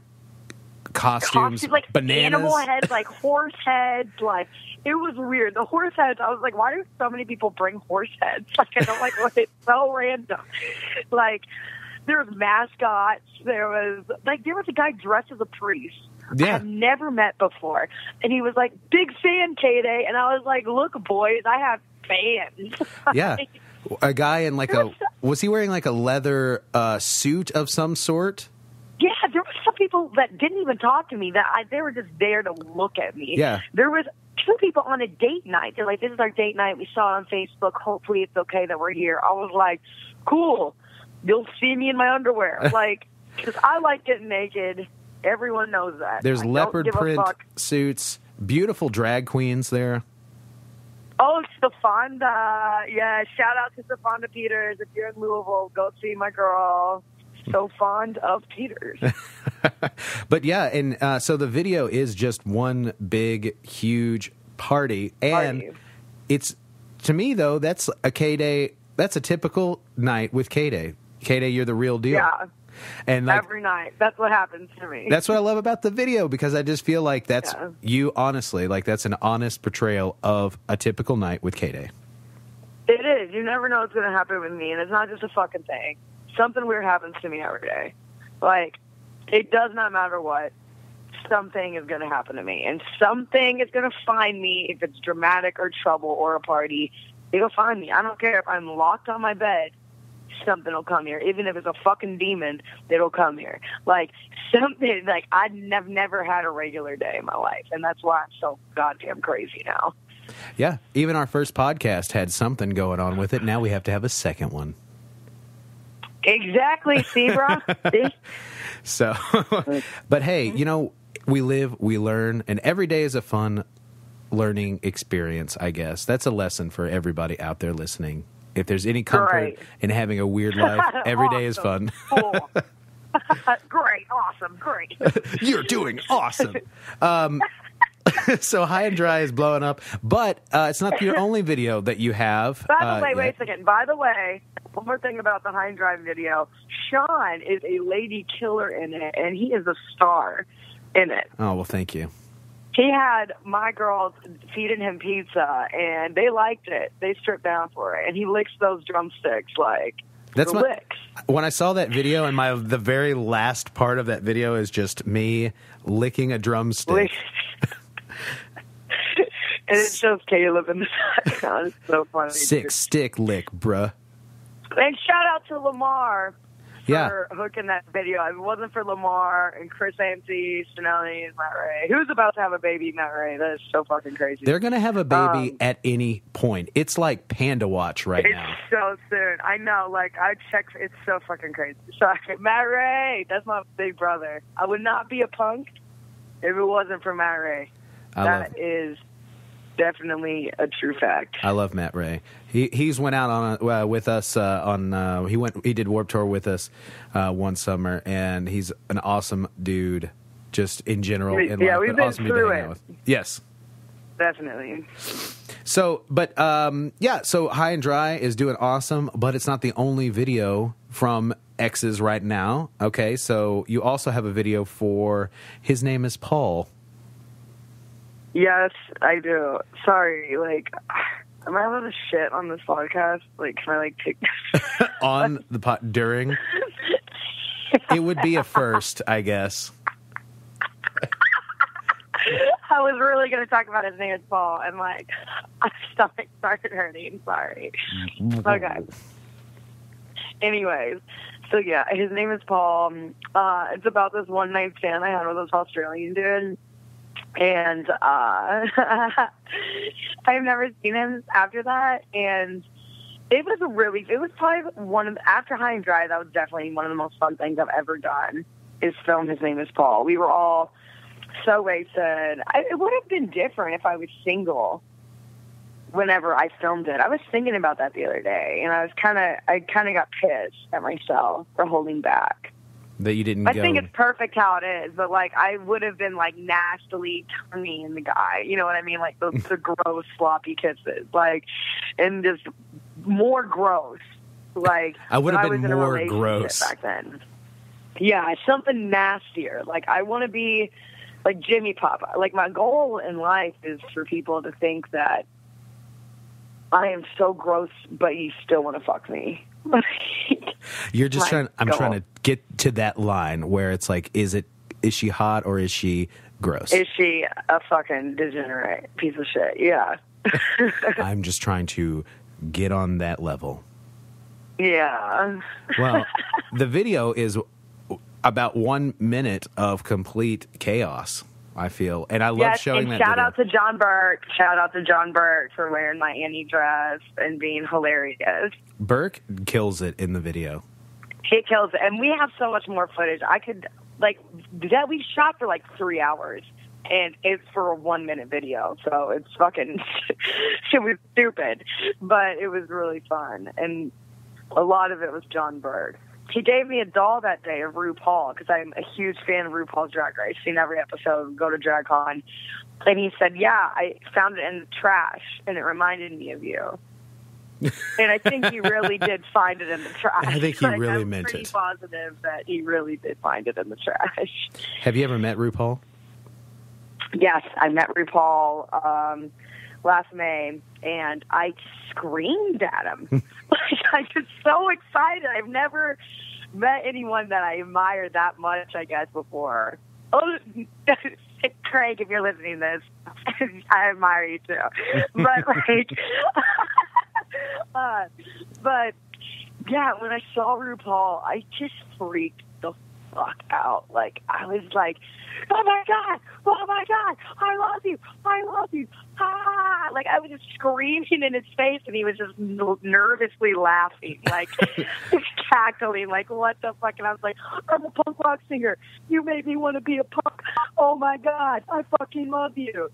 costumes, like bananas, animal heads, like horse heads, like it was weird. The horse heads, I was like, why do so many people bring horse heads? Like, I don't like what it's so random. Like, there was mascots. There was a guy dressed as a priest. Yeah. I've never met before. And he was like, big fan, K-Day. And I was like, look, boys, I have fans. Yeah. A guy in like was he wearing like a leather suit of some sort? Yeah, there were some people that didn't even talk to me. They were just there to look at me. Yeah. There was two people on a date night. They're like, this is our date night. We saw it on Facebook. Hopefully it's okay that we're here. I was like, cool. You'll see me in my underwear. Like, because I like getting naked. Everyone knows that. There's leopard print suits, beautiful drag queens there. Oh, Stefanda. Yeah, shout out to Stefanda Peters. If you're in Louisville, go see my girl. So fond of Peters. But yeah, and so the video is just one big, huge party. And it's, to me, though, that's a K-Day, that's a typical night with K-Day. K-Day, you're the real deal. Yeah. And like, every night. That's what happens to me. That's what I love about the video, because I just feel like that's you, honestly, like that's an honest portrayal of a typical night with K-Day. It is. You never know what's going to happen with me, and it's not just a fucking thing. Something weird happens to me every day. Like, it does not matter what. Something is going to happen to me, and something is going to find me. If it's dramatic or trouble or a party, it'll find me. I don't care if I'm locked on my bed. Something will come here. Even if it's a fucking demon, it'll come here. Like, something, like, I've never had a regular day in my life, and that's why I'm so goddamn crazy now. Yeah, even our first podcast had something going on with it. Now we have to have a second one. Exactly, see, bro? See? So, but hey, you know, we live, we learn, and every day is a fun learning experience, I guess. That's a lesson for everybody out there listening. If there's any comfort in having a weird life, every day is fun. Cool. Great, awesome, great. You're doing awesome. So High and Dry is blowing up, but it's not your only video that you have. By the way, wait a second. By the way, one more thing about the High and Dry video. Sean is a lady killer in it, and he is a star in it. Oh, well, thank you. He had my girls feeding him pizza, and they liked it. They stripped down for it, and he licks those drumsticks like licks. When I saw that video, and the very last part of that video is just me licking a drumstick. And it shows Caleb in the background. It's so funny. Stick lick, bruh. And shout out to Lamar Yeah. for hooking that video. If it wasn't for Lamar and Chris Anstey, Spinelli, and Matt Ray, who's about to have a baby, Matt Ray. That is so fucking crazy. They're going to have a baby at any point. It's like Panda Watch right now. It's so soon. I know. Like, I checked. It's so fucking crazy. So, Matt Ray, that's my big brother. I would not be a punk if it wasn't for Matt Ray. That is definitely a true fact. I love Matt Ray. He's went out on with us he did Warped Tour with us one summer, and he's an awesome dude just in general in life. We've been awesome through to hang it. out with. Yes. Definitely. So, but so High and Dry is doing awesome, but it's not the only video from EXES right now. Okay, so you also have a video for His Name is Paul. Yes, I do. Sorry, like, am I allowed to shit on this podcast? Like, can I, like, take on the pot during? It would be a first, I guess. I was really going to talk about His Name is Paul, and, like, my stomach started hurting. Sorry. Okay. Anyways, so, yeah, His Name is Paul. It's about this one-night stand I had with this Australian dude. And I've never seen him after that, and it was probably after High and Dry, that was definitely one of the most fun things I've ever done, is film His Name is Paul. We were all so wasted. It would have been different if I was single whenever I filmed it. I was thinking about that the other day, and I kind of got pissed at myself for holding back. That you didn't I think it's perfect how it is, but, like, I would have been, like, nastily tonguing the guy. You know what I mean? Like, the gross, sloppy kisses. Like, and just more gross. Like, I would have been more gross back then. Yeah, something nastier. Like, I want to be like Jimmy Papa. Like, my goal in life is for people to think that I am so gross, but you still want to fuck me. You're just trying to get to that line where it's like, is she hot or is she gross? Is she a fucking degenerate piece of shit? Yeah. I'm just trying to get on that level. Yeah. Well, the video is about 1 minute of complete chaos, I feel. And I love showing that. Shout out to John Burke. Shout out to John Burke for wearing my Annie dress and being hilarious. Burke kills it in the video. He kills it. And we have so much more footage. I could, like, that we shot for like 3 hours. And it's for a 1 minute video. So it's fucking, it was stupid. But it was really fun. And a lot of it was John Burke. He gave me a doll that day of RuPaul, because I'm a huge fan of RuPaul's Drag Race. Seen every episode, go to DragCon. And he said, yeah, I found it in the trash, and it reminded me of you. And I think he really did find it in the trash. I think he really meant it. I'm pretty positive that he really did find it in the trash. Have you ever met RuPaul? Yes, I met RuPaul. last May, and I screamed at him. Like, I was so excited. I've never met anyone that I admire that much, I guess, before. Oh, Craig, if you're listening to this, I admire you too. But like, but yeah, when I saw RuPaul, I just freaked the fuck out. Like, I was like, oh my God, I love you, ah! Like, I was just screaming in his face, and he was just nervously laughing, like, cackling, like, what the fuck? And I was like, I'm a punk rock singer. You made me want to be a punk. Oh my God, I fucking love you.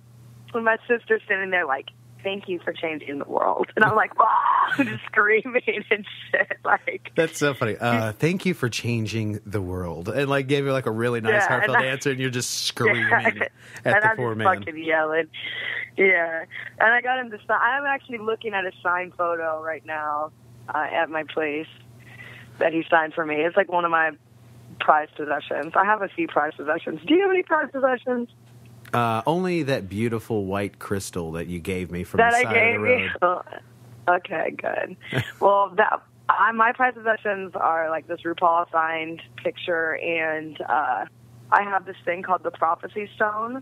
And my sister's sitting there like, thank you for changing the world. And I'm like, wow, just screaming and shit. Like, that's so funny. Thank you for changing the world. And like gave you like a really nice heartfelt answer, and you're just screaming at the poor man. And I'm fucking yelling. Yeah. And I got him to sign. I'm actually looking at a signed photo right now at my place that he signed for me. It's like one of my prized possessions. I have a few prized possessions. Do you have any prized possessions? Only that beautiful white crystal that you gave me from that the side I gave of the road. You? Okay, good. Well, my prized possessions are like this RuPaul signed picture, and I have this thing called the Prophecy Stone,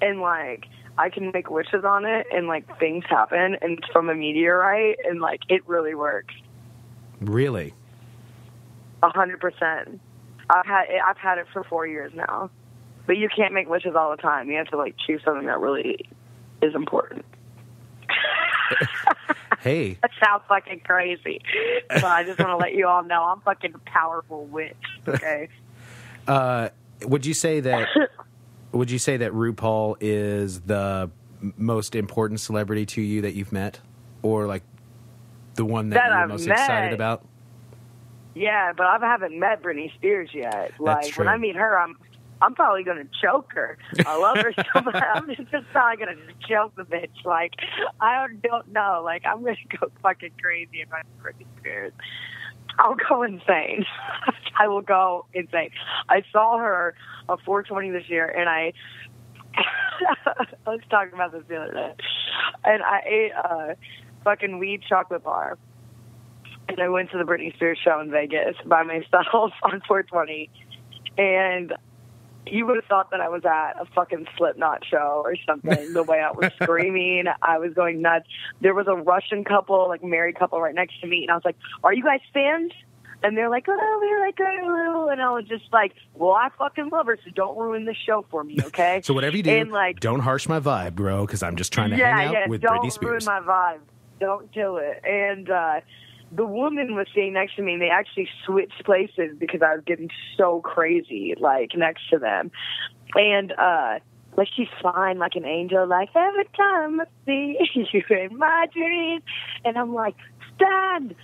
and like I can make wishes on it, and like things happen, and it's from a meteorite, and like it really works. Really? 100%. I've had it for 4 years now. But you can't make wishes all the time. You have to, like, choose something that really is important. Hey. That sounds fucking crazy. But I just want to let you all know I'm fucking a powerful witch, okay? Would you say that RuPaul is the most important celebrity to you that you've met? Or, like, the one that you're most excited about? Yeah, but I haven't met Britney Spears yet. Like, when I meet her, I'm probably going to choke her. I love her so much. I'm just probably going to just choke the bitch. Like, I don't know. Like, I'm going to go fucking crazy if I'm Britney Spears. I'll go insane. I will go insane. I saw her on 420 this year, and I was talking about this the other day. And I ate a fucking weed chocolate bar. And I went to the Britney Spears show in Vegas by myself on 420. And you would have thought that I was at a fucking Slipknot show or something. The way I was screaming, I was going nuts. There was a Russian couple, like married couple, right next to me, and I was like, "Are you guys fans?" And they're like, "Oh, we're like, oh," and I was just like, "Well, I fucking love her, so don't ruin the show for me, okay?" So whatever you do, and like, don't harsh my vibe, bro, because I'm just trying to hang out with Britney Spears. Don't ruin my vibe. Don't kill it. And the woman was sitting next to me, and they actually switched places because I was getting so crazy, like, next to them. And, like, she's fine like an angel, like, every time I see you in my dreams. And I'm like, stand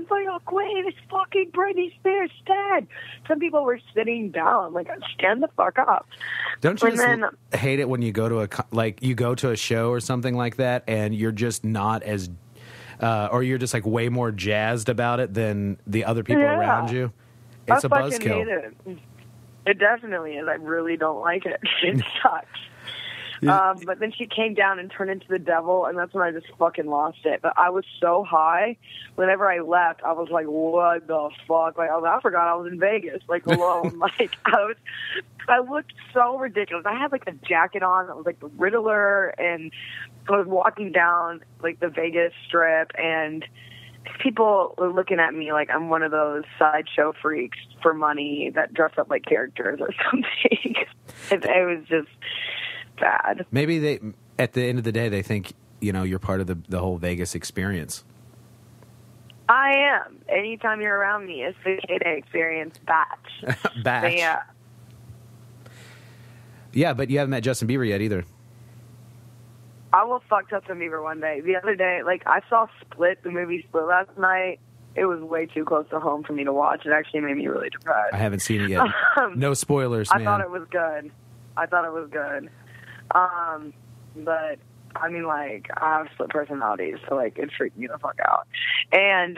for your queen. It's fucking Britney Spears, stand. Some people were sitting down, like, stand the fuck up. Don't you hate it when you go to a show or something like that, and you're just not as or you're just like way more jazzed about it than the other people around you? It's a buzzkill. It definitely is. I really don't like it. It sucks. But then she came down and turned into the devil, and that's when I just fucking lost it. But I was so high. Whenever I left, I was like, what the fuck? Like, I forgot I was in Vegas, like, alone. Like, I looked so ridiculous. I had, like, a jacket on that was, like, the Riddler, and I was walking down, like, the Vegas Strip, and people were looking at me like I'm one of those sideshow freaks for money that dress up like characters or something. It was just bad. Maybe at the end of the day, they think, you're part of the whole Vegas experience. I am. Anytime you're around me, it's the K-Day experience batch. Batch. But yeah. Yeah, but you haven't met Justin Bieber yet either. I will fuck Justin Bieber one day. The other day, like, I saw the movie Split last night. It was way too close to home for me to watch. It actually made me really depressed. I haven't seen it yet. No spoilers, man. I thought it was good. But, I mean, like, I have split personalities, so, like, it freaked me the fuck out. And,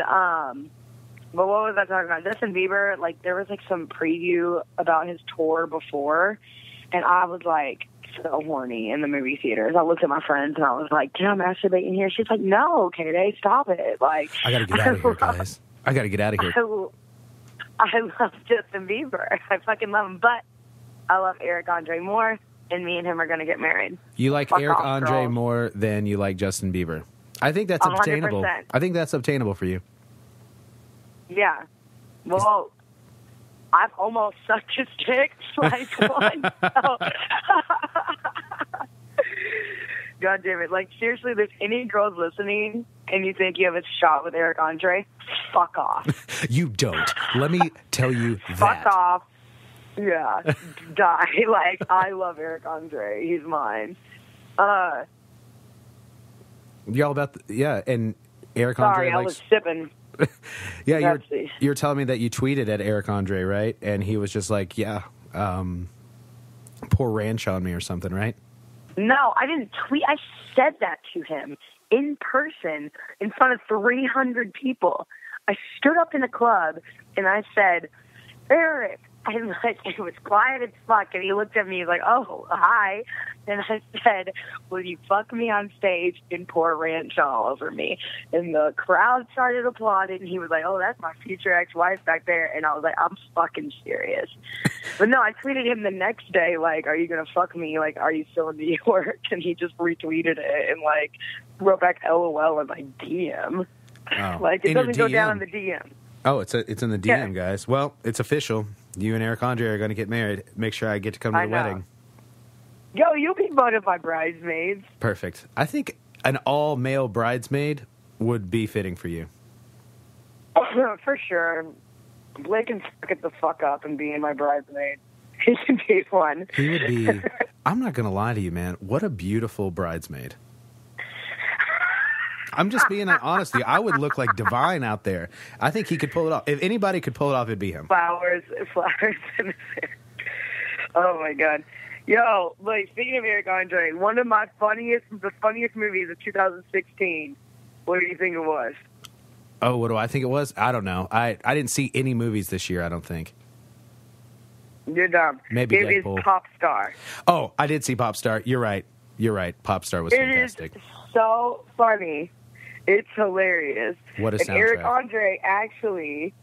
but what was I talking about? Justin Bieber, like, there was, like, some preview about his tour before, and I was, like, so horny in the movie theaters. I looked at my friends and I was like, "Can I masturbate in here?" She's like, "No, okay, stop it." Like, I got to get out of here, guys. I got to get out of here. I love Justin Bieber. I fucking love him, but I love Eric Andre more, and me and him are going to get married. You like Eric Andre more than you like Justin Bieber. I think that's obtainable. 100%. I think that's obtainable for you. Yeah. Well, I've almost sucked his dick like once. So. God damn it. Like, seriously, if there's any girls listening and you think you have a shot with Eric Andre, fuck off. You don't. Let me tell you that. Fuck off. Yeah. Die. Like, I love Eric Andre. He's mine. Y'all about and Eric Andre. Sorry, I was sipping. Yeah, you're telling me that you tweeted at Eric Andre, right? And he was just like, pour ranch on me or something, right? No, I didn't tweet. I said that to him in person in front of 300 people. I stood up in a club and I said, "Eric," and like it was quiet as fuck. And he looked at me, he's like, "Oh, hi." And I said, "Will you fuck me on stage and pour ranch all over me?" And the crowd started applauding. And he was like, "Oh, that's my future ex-wife back there." And I was like, "I'm fucking serious." But no, I tweeted him the next day, like, "Are you going to fuck me? Like, are you still in New York?" And he just retweeted it and, like, wrote back LOL in my DM. Oh. Like, it doesn't go down in the DM. Oh, it's in the DM, guys. Well, it's official. You and Eric Andre are going to get married. Make sure I get to come to the wedding. Yo, you'll be one of my bridesmaids. Perfect. I think an all-male bridesmaid would be fitting for you. For sure. Blake can fuck it the fuck up and be in my bridesmaid. He can be one. He would be. I'm not going to lie to you, man. What a beautiful bridesmaid. I'm just being honest with you. I would look like divine out there. I think he could pull it off. If anybody could pull it off, it'd be him. Flowers in his hair. Oh, my God. Yo, like, speaking of Eric Andre, one of the funniest movies of 2016. What do you think it was? Oh, what do I think it was? I don't know. I didn't see any movies this year, I don't think. You're dumb. Maybe it Deadpool. Is Pop Star. Oh, I did see Pop Star. You're right. Pop Star was fantastic. It is so funny. It's hilarious. What a soundtrack. And Eric Andre actually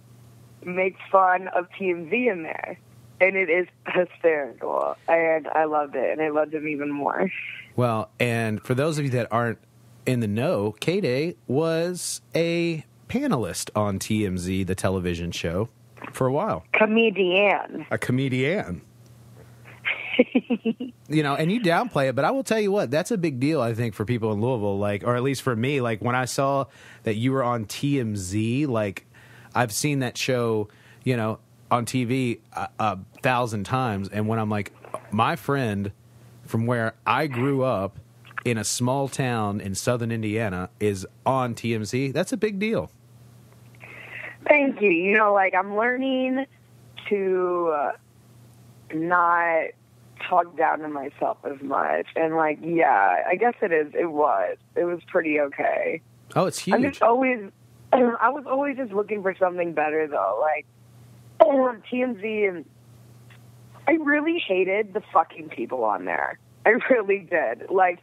makes fun of TMZ in there. And it is hysterical. And I loved it. And I loved him even more. Well, and for those of you that aren't in the know, K-Day was a panelist on TMZ, the television show, for a while. Comedian. A comedian. You know, and you downplay it, but I will tell you what, that's a big deal, I think, for people in Louisville, like, or at least for me. Like, when I saw that you were on TMZ, like, I've seen that show, you know, on TV 1,000 times, and when I'm like, my friend from where I grew up in a small town in southern Indiana is on TMZ, that's a big deal. Thank you. You know, like, I'm learning to not talk down to myself as much. And, like, yeah, I guess it is. It was pretty okay. Oh, it's huge. I was always just looking for something better, though. Like, TMZ, and I really hated the fucking people on there. I really did. Like,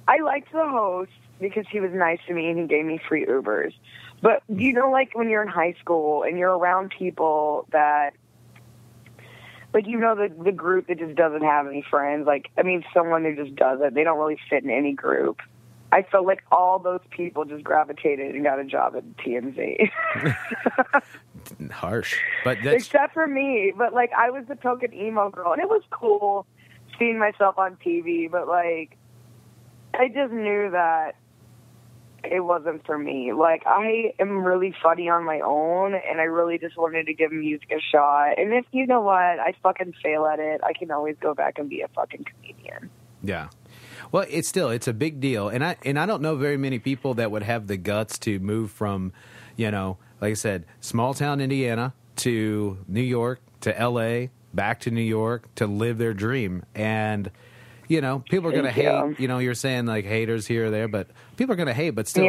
I liked the host because he was nice to me and he gave me free Ubers. But, you know, like, when you're in high school and you're around people that, like, you know, the group that just doesn't have any friends. Like, I mean, someone who just doesn't. They don't really fit in any group. I felt like all those people just gravitated and got a job at TMZ. Harsh. But that's... Except for me. But, like, I was the token emo girl. And it was cool seeing myself on TV. But, like, I just knew that it wasn't for me. Like, I am really funny on my own, and I really just wanted to give music a shot. And if, you know what, I fucking fail at it, I can always go back and be a fucking comedian. Yeah. Well, it's a big deal. And I don't know very many people that would have the guts to move from, you know, like I said, small town Indiana to New York to L.A., back to New York to live their dream. And, you know, people are going to hate. You know, you're saying, like, haters here or there, but people are going to hate. But still,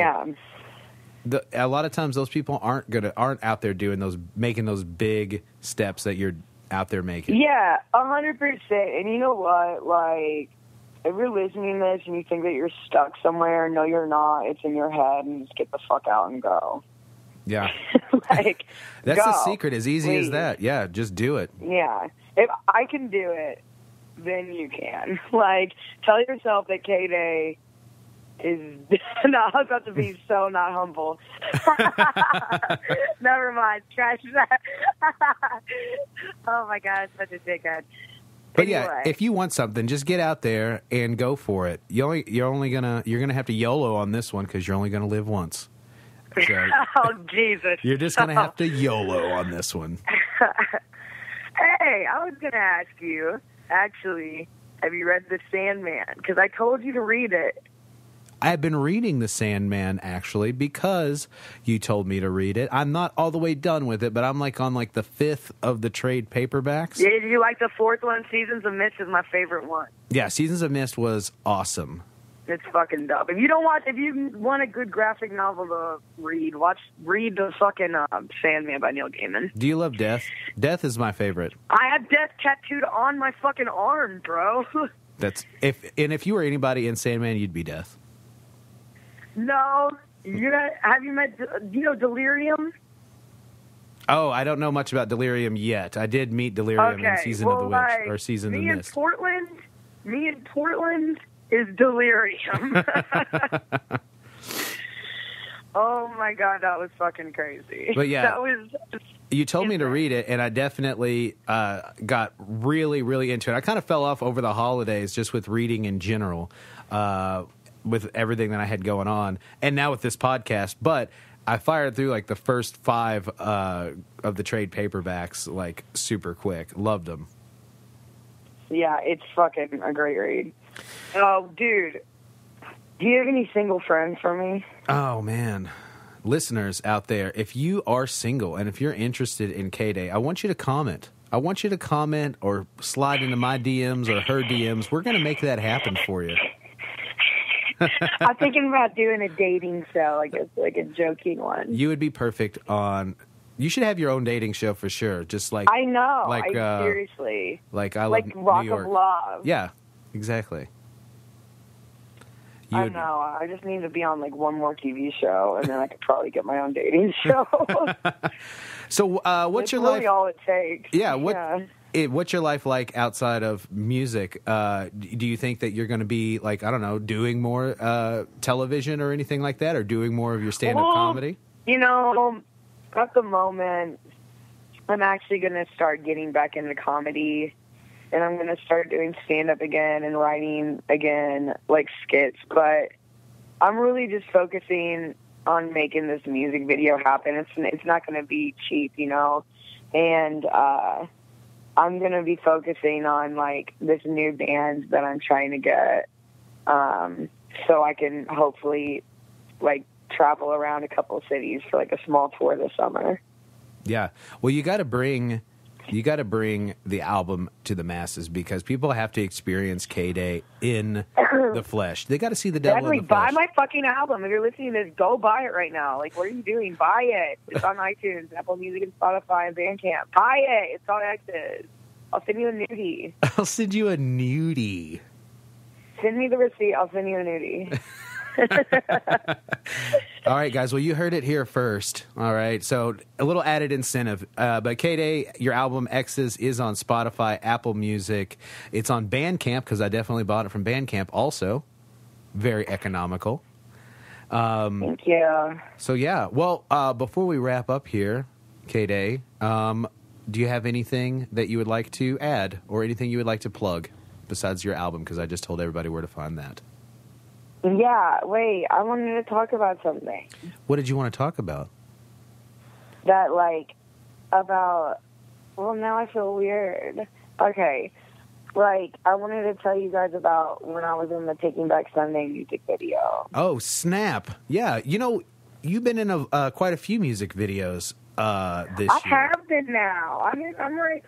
a lot of times those people aren't out there making those big steps that you're out there making. Yeah, 100%. And you know what? Like, if you're listening to this and you think that you're stuck somewhere, no, you're not. It's in your head, and just get the fuck out and go. Yeah. Like, That's go, the secret, as easy please. as that. Yeah, just do it. Yeah. If I can do it, then you can. Like, tell yourself that K-Day is... No, I was about to be so not humble. Never mind. Trash that. Oh, my God, such a dickhead. But anyway. yeah, if you want something, just get out there and go for it. You're gonna have to YOLO on this one because you're only gonna live once. So Oh, Jesus. you're just gonna have to YOLO on this one. Hey, I was going to ask you, actually, have you read The Sandman? Because I told you to read it. I've been reading The Sandman, actually, because you told me to read it. I'm not all the way done with it, but I'm like on like the 5th of the trade paperbacks. Yeah, did you like the 4th one? Seasons of Mist is my favorite one. Yeah, Seasons of Mist was awesome. It's fucking dope. If you want a good graphic novel to read, read the fucking Sandman by Neil Gaiman. Do you love Death? Death is my favorite. I have Death tattooed on my fucking arm, bro. If you were anybody in Sandman, you'd be Death. No, have you met Delirium? Oh, I don't know much about Delirium yet. I did meet Delirium in Season of the Witch or Season of the Mist. Me in Portland is Delirium. Oh my God, that was fucking crazy. But yeah, that was. You told me to read it, and I definitely got really, really into it. I kind of fell off over the holidays just with reading in general, with everything that I had going on, and now with this podcast. But I fired through like the first 5 of the trade paperbacks like super quick. Loved them. Yeah, it's fucking a great read. Oh, dude, do you have any single friends for me? Oh, man. Listeners out there, if you are single and if you're interested in K-Day, I want you to comment. I want you to comment or slide into my DMs or her DMs. We're going to make that happen for you. I'm thinking about doing a dating show, like a joking one. You would be perfect on... You should have your own dating show for sure. Just like... I know. Like, seriously. Like I Love like Rock New York. of Love. Yeah, exactly. I know. I just need to be on like one more TV show, and then I could probably get my own dating show. So, what's your really life? all it takes. Yeah. What's your life like outside of music? Do you think that you're going to be like, I don't know, doing more television or anything like that, or doing more of your stand-up comedy? You know, at the moment, I'm actually going to start getting back into comedy. And I'm going to start doing stand-up again and writing again, like skits. But I'm really just focusing on making this music video happen. It's not going to be cheap, you know. And I'm going to be focusing on, like, this new band that I'm trying to get so I can hopefully, like, travel around a couple of cities for, like, a small tour this summer. Yeah. Well, you got to bring the album to the masses because people have to experience K-Day in the flesh. They got to see the devil in the flesh. Buy my fucking album. If you're listening to this, go buy it right now. Like, what are you doing? Buy it. It's on iTunes, Apple Music, and Spotify, and Bandcamp. Buy it. It's on EXES. I'll send you a nudie. I'll send you a nudie. Send me the receipt. I'll send you a nudie. All right, guys. Well, you heard it here first. All right. So a little added incentive. But K-Day, your album EXES is on Spotify, Apple Music. It's on Bandcamp because I definitely bought it from Bandcamp also. Very economical. Thank you. So, yeah. Well, before we wrap up here, K-Day, do you have anything that you would like to add or anything you would like to plug besides your album? Because I just told everybody where to find that. Yeah, wait, I wanted to talk about something. What did you want to talk about? That, like, about, well, now I feel weird. Okay, like, I wanted to tell you guys about when I was in the Taking Back Sunday music video. Oh, snap. Yeah, you know, you've been in quite a few music videos this year. I have been now. I mean, I'm like,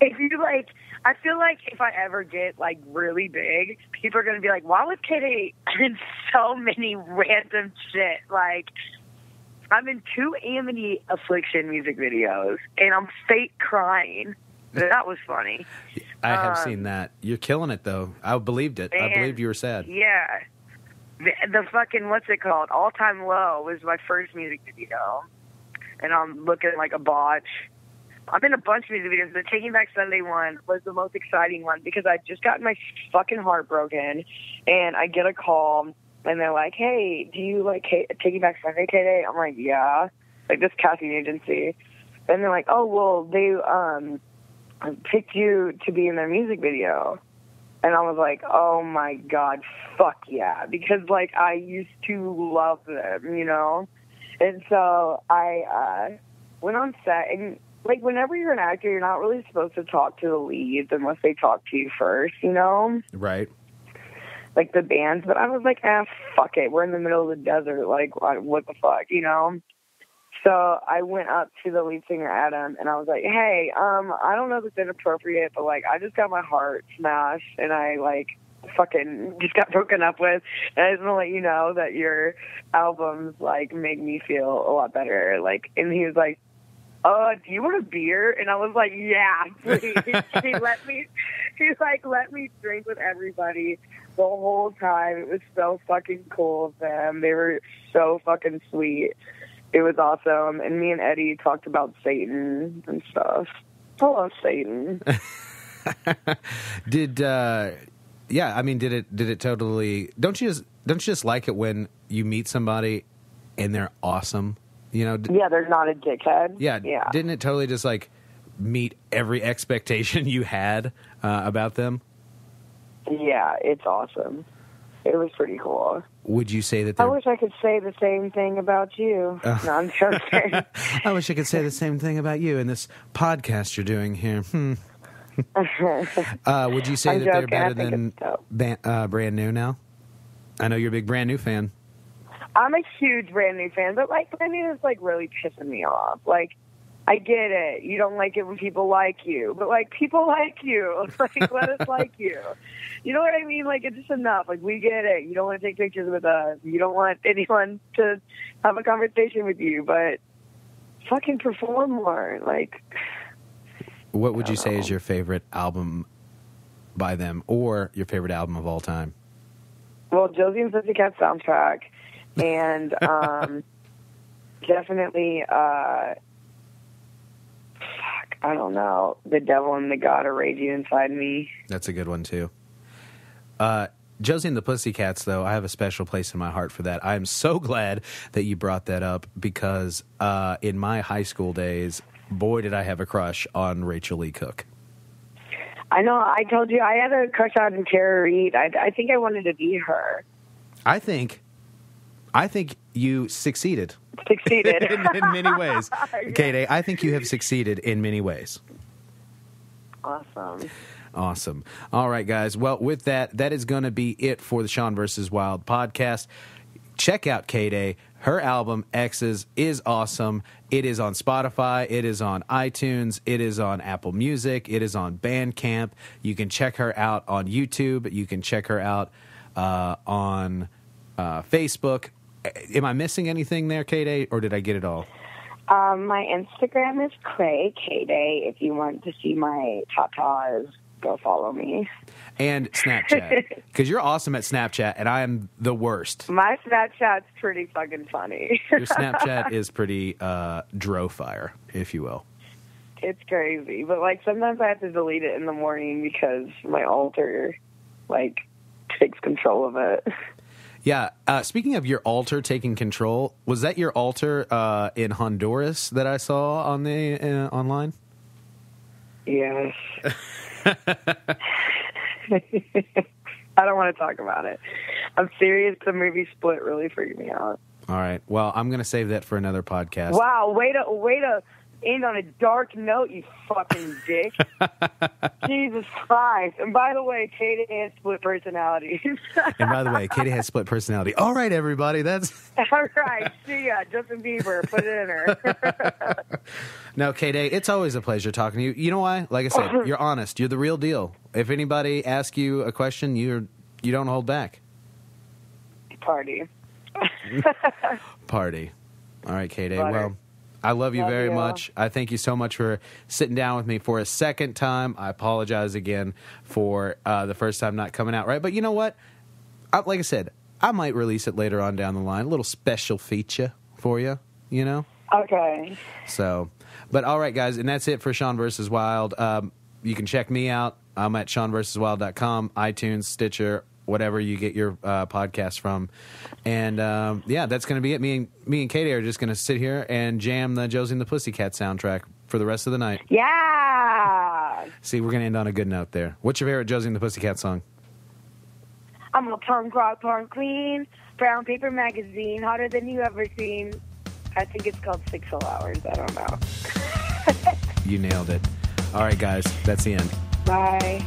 if you, like... I feel like if I ever get, like, really big, people are going to be like, why was K-Day in so many random shit? Like, I'm in 2 Amity Affliction music videos, and I'm fake crying. That was funny. I have seen that. You're killing it, though. I believed it. I believed you were sad. Yeah. The fucking, what's it called? All Time Low was my first music video. And I'm looking like a botch. I'm in a bunch of music videos. The Taking Back Sunday one was the most exciting one because I just got my fucking heart broken. And I get a call, and they're like, hey, do you like Taking Back Sunday today? I'm like, yeah. Like this casting agency. And they're like, oh, well, they picked you to be in their music video. And I was like, oh, my God, fuck yeah. Because, like, I used to love them, you know? And so I went on set. And, like, whenever you're an actor, you're not really supposed to talk to the leads unless they talk to you first, you know? Right. Like, the bands. But I was like, fuck it. We're in the middle of the desert. Like, what the fuck, you know? So I went up to the lead singer, Adam, and I was like, hey, I don't know if it's inappropriate, but, like, I just got my heart smashed, and I, like, fucking just got broken up with, and I just want to let you know that your albums, like, make me feel a lot better. Like, and he was like, do you want a beer? And I was like, yeah, please. He's like, let me drink with everybody the whole time. It was so fucking cool of them. They were so fucking sweet. It was awesome, and me and Eddie talked about Satan and stuff. I love Satan. Did it totally? Don't you just like it when you meet somebody and they're awesome? You know? Yeah, they're not a dickhead. Yeah. Didn't it totally just like meet every expectation you had about them? Yeah, it's awesome. It was pretty cool. Would you say that? I wish I could say the same thing about you. No, I'm joking. I wish I could say the same thing about you in this podcast you're doing here. Would you say that they're better than Brand New now? I know you're a big Brand New fan. I'm a huge Brand New fan, but like Brand New is like really pissing me off. Like, I get it. You don't like it when people like you, but like people like you. Like, let us like you. You know what I mean? Like, it's just enough. Like, we get it. You don't want to take pictures with us. You don't want anyone to have a conversation with you, but fucking perform more. Like, what would you say is your favorite album by them, or your favorite album of all time? Well, Josie and Pussycats Soundtrack, and definitely, I don't know, The Devil and the God Are Raging Inside Me. That's a good one, too. Josie and the Pussycats, though, I have a special place in my heart for that. I am so glad that you brought that up because in my high school days, boy, did I have a crush on Rachel Lee Cook. I know. I told you I had a crush on Tara Reid. I think I wanted to be her. I think you succeeded. In many ways. Yeah. Kate, I think you have succeeded in many ways. Awesome. All right, guys. Well, with that is going to be it for the Sean vs. Wild podcast. Check out Kate. Her album, EXES, is awesome. It is on Spotify. It is on iTunes. It is on Apple Music. It is on Bandcamp. You can check her out on YouTube. You can check her out on Facebook. Am I missing anything there, Kate, or did I get it all? My Instagram is Craig K-Day. If you want to see my tatas, go follow me. And Snapchat, because you're awesome at Snapchat, and I am the worst. My Snapchat's pretty fucking funny. Your Snapchat is pretty dro fire, if you will. It's crazy, but like sometimes I have to delete it in the morning because my alter like takes control of it. Yeah. Speaking of your altar taking control, was that your altar in Honduras that I saw on the online? Yes. I don't want to talk about it. I'm serious. The movie Split really freaked me out. All right. Well, I'm going to save that for another podcast. Wow. Way to end on a dark note, you fucking dick. Jesus Christ. And by the way, Katie has split personality. All right, everybody. That's all right. See ya. Justin Bieber. Put it in her. No, Katie, it's always a pleasure talking to you. You know why? Like I said, you're honest. You're the real deal. If anybody asks you a question, you don't hold back. Party. All right, Katie. Butter. Well, I love you Love very you. much. I thank you so much for sitting down with me for a second time. I apologize again for the first time not coming out right. But you know what? Like I said, I might release it later on down the line. A little special feature for you, you know? Okay. So, but all right, guys, and that's it for Sean vs. Wild. You can check me out. I'm at SeanVersusWild.com, iTunes, Stitcher, whatever you get your podcast from. And yeah, that's going to be it. Me and Katie are just going to sit here and jam the Josie and the Pussycats soundtrack for the rest of the night. Yeah. See, we're going to end on a good note there. What's your favorite Josie and the Pussycat song? I'm a punk rock porn queen, brown paper magazine, hotter than you ever seen. I think it's called 6 Whole Hours. I don't know. You nailed it. All right, guys, that's the end. Bye.